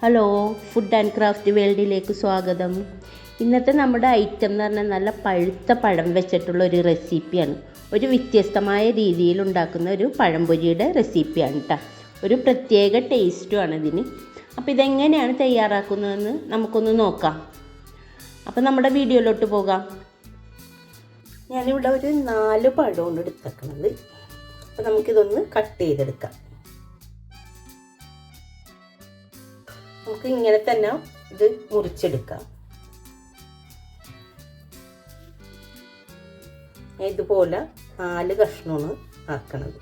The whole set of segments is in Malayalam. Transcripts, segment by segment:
ഹലോ, ഫുഡ് ആൻഡ് ക്രാഫ്റ്റ് വേൾഡിലേക്ക് സ്വാഗതം. ഇന്നത്തെ നമ്മുടെ ഐറ്റം എന്ന് പറഞ്ഞാൽ നല്ല പഴുത്ത പഴം വെച്ചിട്ടുള്ള ഒരു റെസിപ്പിയാണ്. ഒരു വ്യത്യസ്തമായ രീതിയിൽ ഉണ്ടാക്കുന്ന ഒരു പഴംപൊരിയുടെ റെസിപ്പിയാണ് കേട്ടോ. ഒരു പ്രത്യേക ടേസ്റ്റുമാണ് ഇതിന്. അപ്പോൾ ഇതെങ്ങനെയാണ് തയ്യാറാക്കുന്നതെന്ന് നമുക്കൊന്ന് നോക്കാം. അപ്പോൾ നമ്മുടെ വീഡിയോയിലോട്ട് പോകാം. ഞാനിവിടെ ഒരു 4 പഴമാണ് എടുത്തേക്കുന്നത്. അപ്പോൾ നമുക്കിതൊന്ന് കട്ട് ചെയ്തെടുക്കാം. നമുക്ക് ഇങ്ങനെ തന്നെ ഇത് മുറിച്ചെടുക്കാം. ഇതുപോലെ 4 കഷ്ണമാണ് ആക്കണത്.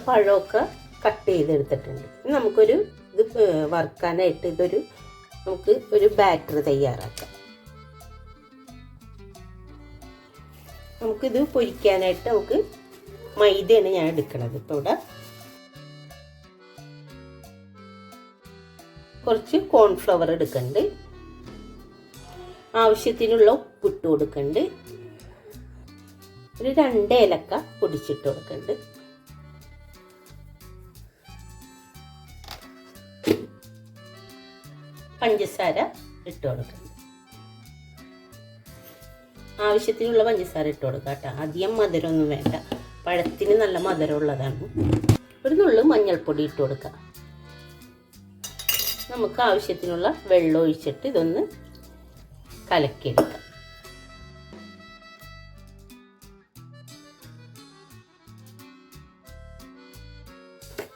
പഴമൊക്കെ കട്ട് ചെയ്തെടുത്തിട്ടുണ്ട്. നമുക്കൊരു ഇത് വറുക്കാനായിട്ട് നമുക്ക് ഒരു ബാറ്റർ തയ്യാറാക്കാം. നമുക്കിത് പൊരിക്കാനായിട്ട് നമുക്ക് മൈദയാണ് ഞാൻ എടുക്കുന്നത്. ഇപ്പോൾ ഇവിടെ കുറച്ച് കോൺഫ്ലവർ എടുക്കുന്നുണ്ട്, ആവശ്യത്തിനുള്ള ഉപ്പിട്ട് കൊടുക്കുന്നുണ്ട്, ഒരു 2 ഏലക്ക പൊടിച്ചിട്ട് കൊടുക്കുന്നുണ്ട്, പഞ്ചസാര ഇട്ട് കൊടുക്കണം. ആവശ്യത്തിനുള്ള പഞ്ചസാര ഇട്ട് കൊടുക്കാം കേട്ടോ. അധികം മധുരമൊന്നും വേണ്ട, പഴത്തിന് നല്ല മധുരമുള്ളതാണ്. ഒരു നുള്ളു മഞ്ഞൾപ്പൊടി ഇട്ട് കൊടുക്കാം. നമുക്ക് ആവശ്യത്തിനുള്ള വെള്ളം ഒഴിച്ചിട്ട് ഇതൊന്ന് കലക്കിയെടുക്കാം.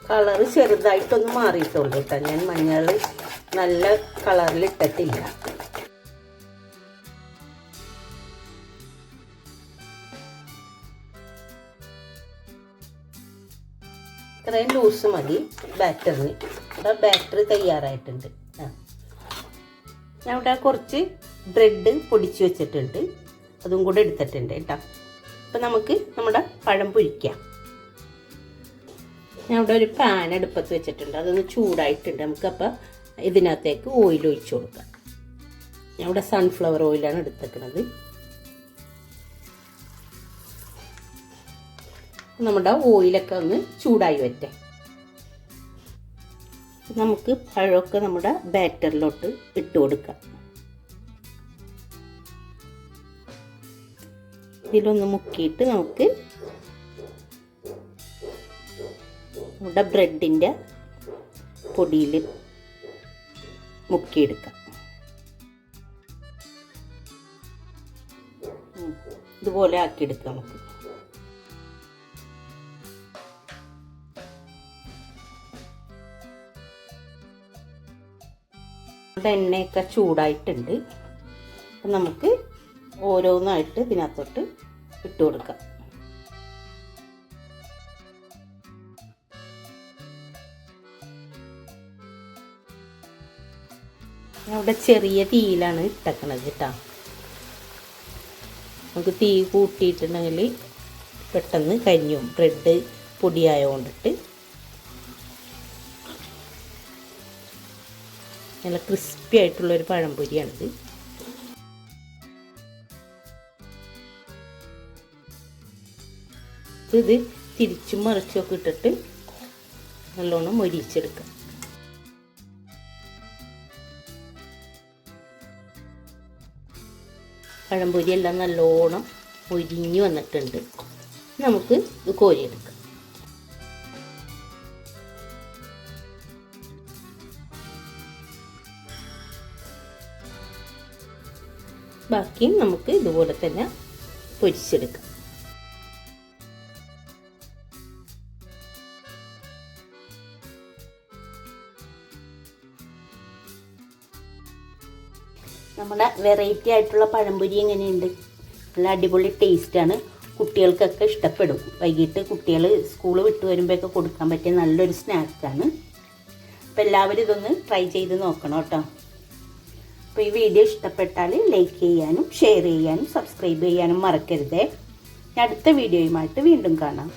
കളറ് ചെറുതായിട്ടൊന്ന് മാറിയിട്ടുള്ളൂ കേട്ടോ. ഞാൻ മഞ്ഞൾ നല്ല കളറിൽ ഇട്ടിട്ടില്ല. ഇത്രയും ലൂസ് മതി ബാറ്ററിന്. ഇവിടെ ബാറ്ററി തയ്യാറായിട്ടുണ്ട്. ഞാൻ ഇവിടെ കുറച്ച് ബ്രെഡ് പൊടിച്ച് വെച്ചിട്ടുണ്ട്, അതും കൂടെ എടുത്തിട്ടുണ്ട് കേട്ടോ. അപ്പം നമുക്ക് നമ്മുടെ പഴം പൊരിക്കാം. ഞാൻ ഇവിടെ ഒരു പാൻ അടുപ്പത്ത് വെച്ചിട്ടുണ്ട്, അതൊന്ന് ചൂടായിട്ടുണ്ട്. നമുക്കപ്പോൾ ഇതിനകത്തേക്ക് ഓയിൽ ഒഴിച്ചു കൊടുക്കാം. ഞാൻ ഇവിടെ സൺഫ്ലവർ ഓയിലാണ് എടുത്തേക്കുന്നത്. നമ്മുടെ ഓയിലൊക്കെ ഒന്ന് ചൂടായി വരട്ടെ. നമുക്ക് പഴമൊക്കെ നമ്മുടെ ബാറ്ററിലോട്ട് ഇട്ട് കൊടുക്കാം. ഇതിലൊന്ന് മുക്കിയിട്ട് നമുക്ക് നമ്മുടെ ബ്രെഡിൻ്റെ പൊടിയിൽ മുക്കിയെടുക്കാം. ഇതുപോലെ ആക്കിയെടുക്കാം നമുക്ക്. എണ്ണയൊക്കെ ചൂടായിട്ടുണ്ട്. അപ്പം നമുക്ക് ഓരോന്നായിട്ട് ഇതിനകത്തോട്ട് ഇട്ട് കൊടുക്കാം. അവിടെ ചെറിയ തീയിലാണ് ഇട്ടേക്കണത് കേട്ടോ. നമുക്ക് തീ കൂട്ടിയിട്ടുണ്ടെങ്കിൽ പെട്ടെന്ന് കരിഞ്ഞു. ബ്രെഡ് പൊടിയായതുകൊണ്ടിട്ട് നല്ല ക്രിസ്പി ആയിട്ടുള്ളൊരു പഴംപൊരിയാണിത്. ഇത് തിരിച്ചും മറിച്ചൊക്കെ ഇട്ടിട്ട് നല്ലോണം മൊരിച്ചെടുക്കാം. പഴംപൊരി എല്ലാം നല്ലോണം പൊരിഞ്ഞു വന്നിട്ടുണ്ട്. നമുക്ക് ഇത് കോരിയെടുക്കാം. ബാക്കിയും നമുക്ക് ഇതുപോലെ തന്നെ പൊരിച്ചെടുക്കാം. നമ്മുടെ വെറൈറ്റി ആയിട്ടുള്ള പഴംപൊരി എങ്ങനെയുണ്ട്? നല്ല അടിപൊളി ടേസ്റ്റാണ്. കുട്ടികൾക്കൊക്കെ ഇഷ്ടപ്പെടും. വൈകിട്ട് കുട്ടികൾ സ്കൂൾ വിട്ട് വരുമ്പോഴൊക്കെ കൊടുക്കാൻ പറ്റിയ നല്ലൊരു സ്നാക്സാണ്. അപ്പോൾ എല്ലാവരും ഇതൊന്ന് ട്രൈ ചെയ്ത് നോക്കണം കേട്ടോ. അപ്പോൾ ഈ വീഡിയോ ഇഷ്ടപ്പെട്ടാൽ ലൈക്ക് ചെയ്യാനും ഷെയർ ചെയ്യാനും സബ്സ്ക്രൈബ് ചെയ്യാനും മറക്കരുതേ. അടുത്ത വീഡിയോയുമായിട്ട് വീണ്ടും കാണാം.